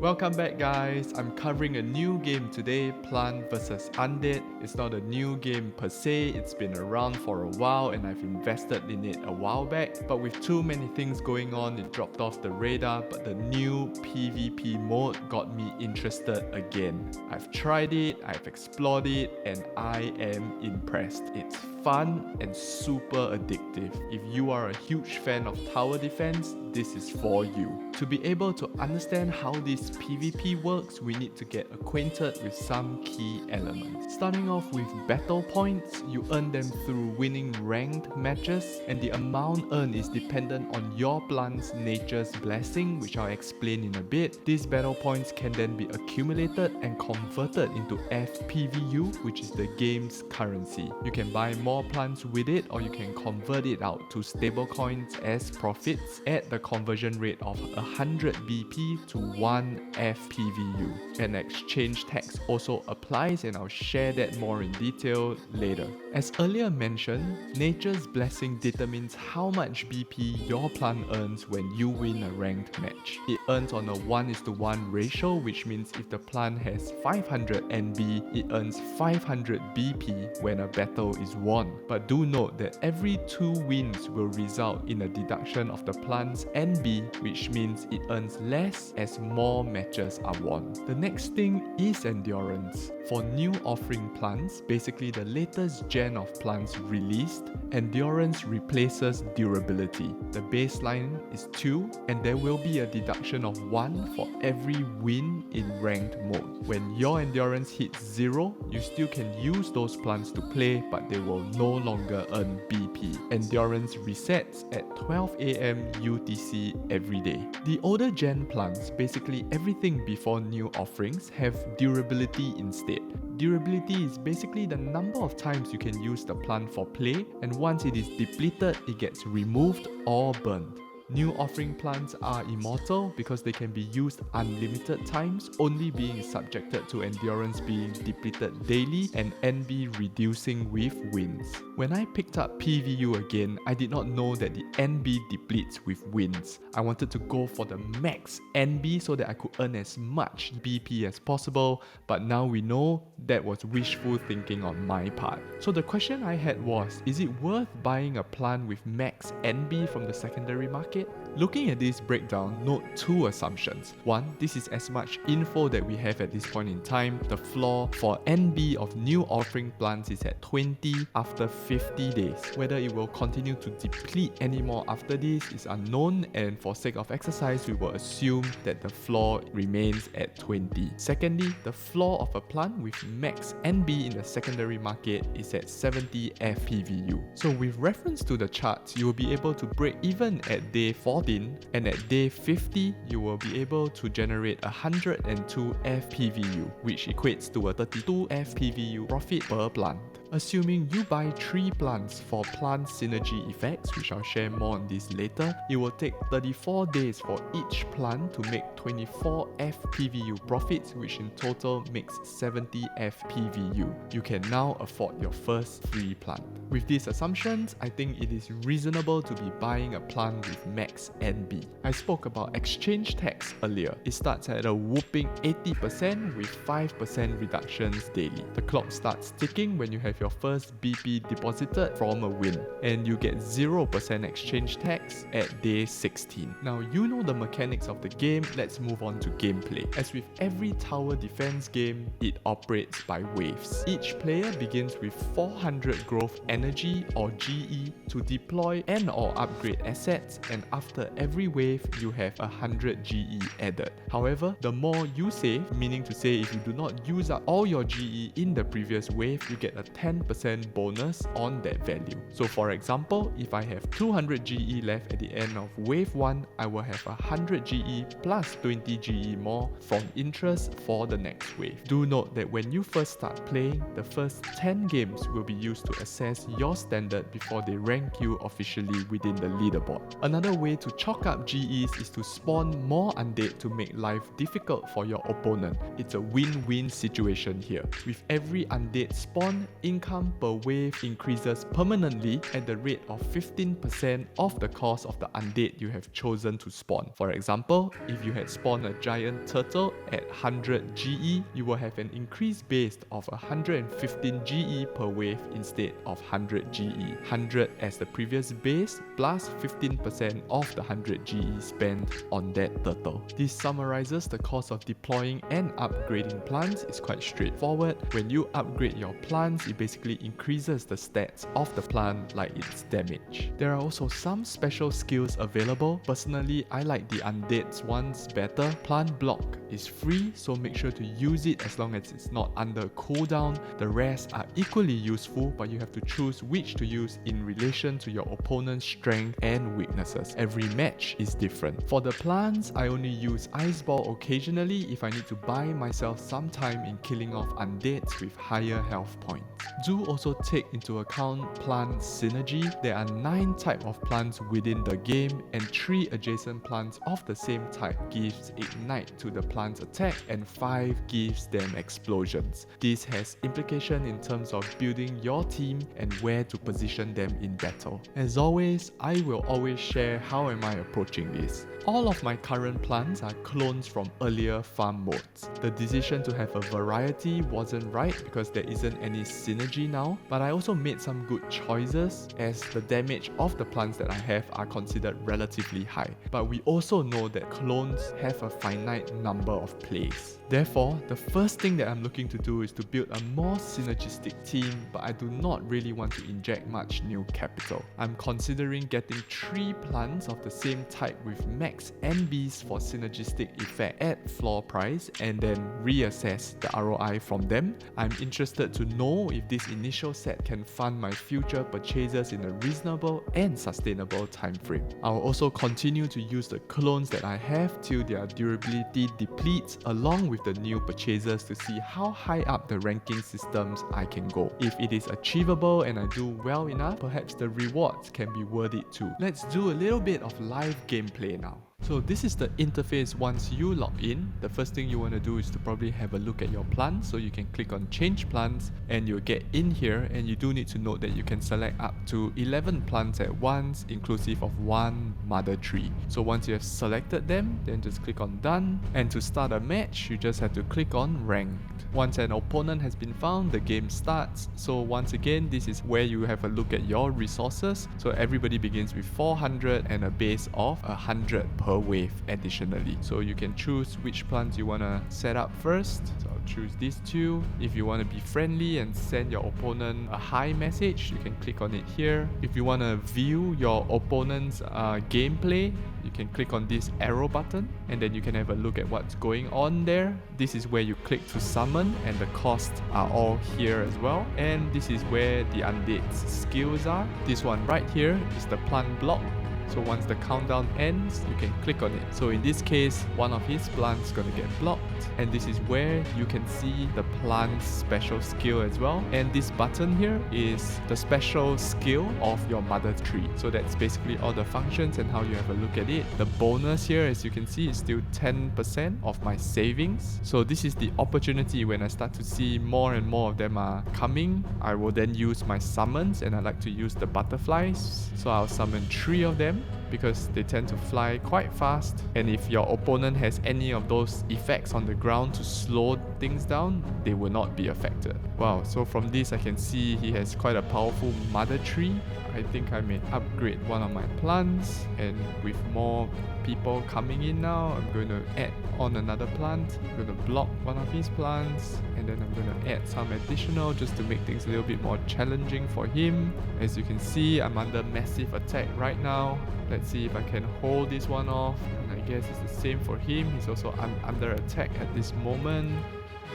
Welcome back guys, I'm covering a new game today, Plant vs Undead. It's not a new game per se, it's been around for a while and I've invested in it a while back, but with too many things going on, it dropped off the radar, but the new PvP mode got me interested again. I've tried it, I've explored it, and I am impressed. It's fun and super addictive. If you are a huge fan of tower defense, this is for you. To be able to understand how this PvP works, we need to get acquainted with some key elements. Starting off with battle points, you earn them through winning ranked matches, and the amount earned is dependent on your plant's nature's blessing, which I'll explain in a bit. These battle points can then be accumulated and converted into FPVU, which is the game's currency. You can buy more plants with it, or you can convert it out to stable coins as profits at the conversion rate of 100 BP to 1 FPVU. An exchange tax also applies, and I'll share that more in detail later. As earlier mentioned, nature's blessing determines how much BP your plant earns when you win a ranked match. It earns on a 1:1 ratio, which means if the plant has 500 NB, it earns 500 BP when a battle is won. But do note that every 2 wins will result in a deduction of the plant's NB, which means it earns less as more matches are won. The next thing is endurance. For new offering plants, basically the latest gen of plants released, endurance replaces durability. The baseline is 2, and there will be a deduction of 1 for every win in ranked mode. When your endurance hits 0, you still can use those plants to play, but they will no longer earn BP. Endurance resets at 12 AM UTC every day. The older gen plants, basically everything before new offerings, have durability instead. Durability is basically the number of times you can use the plant for play, and once it is depleted, it gets removed or burned. New offering plants are immortal because they can be used unlimited times, only being subjected to endurance being depleted daily and NB reducing with wins. When I picked up PVU again, I did not know that the NB depletes with wins. I wanted to go for the max NB so that I could earn as much BP as possible, but now we know that was wishful thinking on my part. So the question I had was, is it worth buying a plant with max NB from the secondary market? Looking at this breakdown, note 2 assumptions. 1, this is as much info that we have at this point in time. The floor for NB of new offering plants is at 20 after 50 days. Whether it will continue to deplete anymore after this is unknown, and for sake of exercise, we will assume that the floor remains at 20. Secondly, the floor of a plant with max NB in the secondary market is at 70 FPVU. So with reference to the charts, you will be able to break even at day 14, and at day 50 you will be able to generate 102 FPVU, which equates to a 32 FPVU profit per plant. Assuming you buy 3 plants for plant synergy effects, which I'll share more on this later, it will take 34 days for each plant to make 24 FPVU profits, which in total makes 70 FPVU. You can now afford your first free plant. With these assumptions, I think it is reasonable to be buying a plant with max NB. I spoke about exchange tax earlier. It starts at a whooping 80% with 5% reductions daily. The clock starts ticking when you have your first BP deposited from a win, and you get 0% exchange tax at day 16. Now you know the mechanics of the game, let's move on to gameplay. As with every tower defense game, it operates by waves. Each player begins with 400 growth energy or GE to deploy and or upgrade assets, and after every wave you have 100 GE added. However, the more you save, meaning to say if you do not use up all your GE in the previous wave, you get a 10% bonus on that value. So for example, if I have 200 GE left at the end of wave 1, I will have 100 GE plus 20 GE more from interest for the next wave. Do note that when you first start playing, the first 10 games will be used to assess your standard before they rank you officially within the leaderboard. Another way to chalk up GEs is to spawn more undead to make life difficult for your opponent. It's a win-win situation here. With every undead spawn, income per wave increases permanently at the rate of 15% of the cost of the undead you have chosen to spawn. For example, if you had spawned a giant turtle at 100 GE, you will have an increase based of 115 GE per wave instead of 100 GE. 100 as the previous base plus 15% of the 100 GE spent on that turtle. This summarizes the cost of deploying and upgrading plants. Is quite straightforward. When you upgrade your plants, it basically increases the stats of the plant like its damage. There are also some special skills available. Personally, I like the Undead's ones better. Plant block is free, so make sure to use it as long as it's not under cooldown. The rest are equally useful, but you have to choose which to use in relation to your opponent's strength and weaknesses. Every match is different. For the plants, I only use Ice Ball occasionally if I need to buy myself some time in killing off undeads with higher health points. Do also take into account plant synergy. There are 9 types of plants within the game, and 3 adjacent plants of the same type gives ignite to the plant's attack, and 5 gives them explosions. This has implication in terms of building your team and where to position them in battle. As always, I will always share how am I approaching this. All of my current plants are clones from earlier farm modes. The decision to have a variety wasn't right because there isn't any synergy now, but I also made some good choices as the damage of the plants that I have are considered relatively high. But we also know that clones have a finite number of plays. Therefore, the first thing that I'm looking to do is to build a more synergistic team, but I do not really want to inject much new capital. I'm considering getting 3 plants of the same type with max NBs for synergistic effect at floor price and then reassess the ROI from them. I'm interested to know if this initial set can fund my future purchases in a reasonable and sustainable time frame. I'll also continue to use the clones that I have till their durability depletes along with the new purchases to see how high up the ranking systems I can go. If it is achievable and I do well enough, perhaps the rewards can be worth it too. Let's do a little bit of live gameplay now. So this is the interface once you log in. The first thing you want to do is to probably have a look at your plants. So you can click on change plants and you'll get in here, and you do need to note that you can select up to 11 plants at once inclusive of 1 mother tree. So once you have selected them, then just click on done, and to start a match you just have to click on ranked. Once an opponent has been found, the game starts. So once again, this is where you have a look at your resources. So everybody begins with 400 and a base of 100 per wave additionally. So you can choose which plants you want to set up first. So I'll choose these 2. If you want to be friendly and send your opponent a hi message, you can click on it here. If you want to view your opponent's gameplay, you can click on this arrow button and then you can have a look at what's going on there. This is where you click to summon, and the costs are all here as well. And this is where the undead's skills are. This one right here is the plant block. So once the countdown ends, you can click on it. So in this case, one of his plants is going to get blocked. And this is where you can see the plant's special skill as well. And this button here is the special skill of your mother tree. So that's basically all the functions and how you have a look at it. The bonus here, as you can see, is still 10% of my savings. So this is the opportunity when I start to see more and more of them are coming. I will then use my summons, and I like to use the butterflies. So I'll summon 3 of them because they tend to fly quite fast, and if your opponent has any of those effects on the ground to slow things down, they will not be affected. Wow, so from this I can see he has quite a powerful mother tree. I think I may upgrade one of my plants, and with more people coming in now, I'm going to add on another plant. I'm going to block one of his plants, and then I'm going to add some additional just to make things a little bit more challenging for him. As you can see, I'm under massive attack right now. Let's see if I can hold this one off, and I guess it's the same for him. He's also under attack at this moment.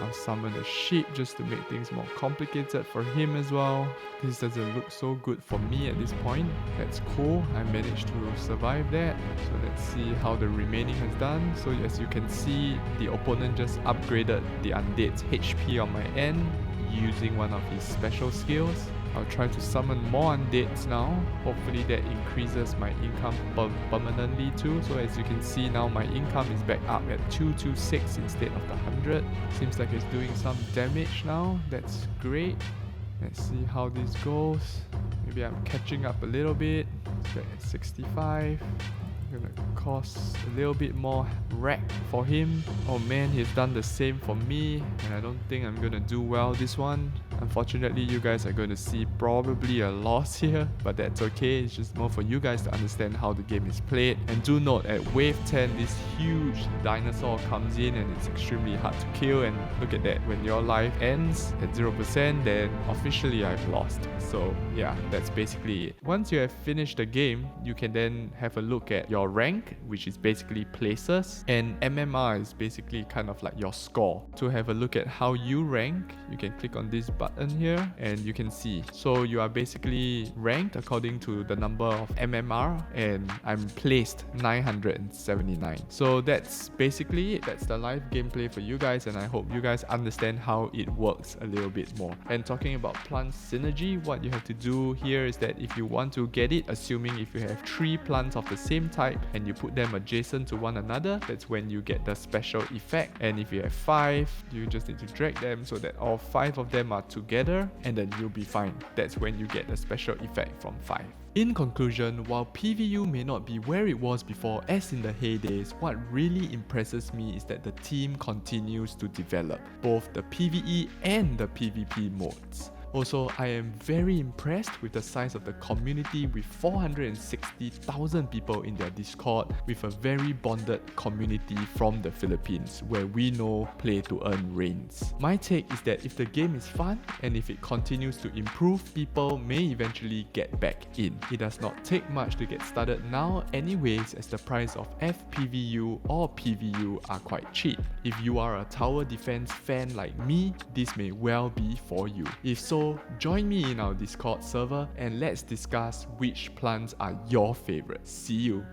I'll summon a sheep just to make things more complicated for him as well. This doesn't look so good for me at this point. That's cool, I managed to survive that. So let's see how the remaining has done. So as you can see, the opponent just upgraded the undead's HP on my end using one of his special skills. I'll try to summon more undeads now. Hopefully that increases my income permanently too. So as you can see now, my income is back up at 226 instead of the 100. Seems like it's doing some damage now. That's great. Let's see how this goes. Maybe I'm catching up a little bit. Back at 65. Gonna cost a little bit more rack for him. Oh man, he's done the same for me, and I don't think I'm gonna do well this one. Unfortunately, you guys are going to see probably a loss here, but that's okay. It's just more for you guys to understand how the game is played. And do note, at wave 10, this huge dinosaur comes in and it's extremely hard to kill. And look at that, when your life ends at 0%, then officially I've lost. So yeah, that's basically it. Once you have finished the game, you can then have a look at your rank, which is basically places, and MMR is basically kind of like your score. To have a look at how you rank, you can click on this button here and you can see. So you are basically ranked according to the number of MMR, and I'm placed 979. So that's basically it. That's the live gameplay for you guys, and I hope you guys understand how it works a little bit more. And talking about plant synergy, what you have to do here is that if you want to get it, assuming if you have 3 plants of the same type and you put them adjacent to one another, that's when you get the special effect. And if you have 5, you just need to drag them so that all 5 of them are together, and then you'll be fine. That's when you get the special effect from 5. In conclusion, while PvU may not be where it was before as in the heydays, what really impresses me is that the team continues to develop both the PvE and the PvP modes. Also, I am very impressed with the size of the community with 460,000 people in their Discord, with a very bonded community from the Philippines where we know play to earn reigns. My take is that if the game is fun and if it continues to improve, people may eventually get back in. It does not take much to get started now anyways, as the price of FPVU or PVU are quite cheap. If you are a tower defense fan like me, this may well be for you. If so, join me in our Discord server and let's discuss which plants are your favorites. See you!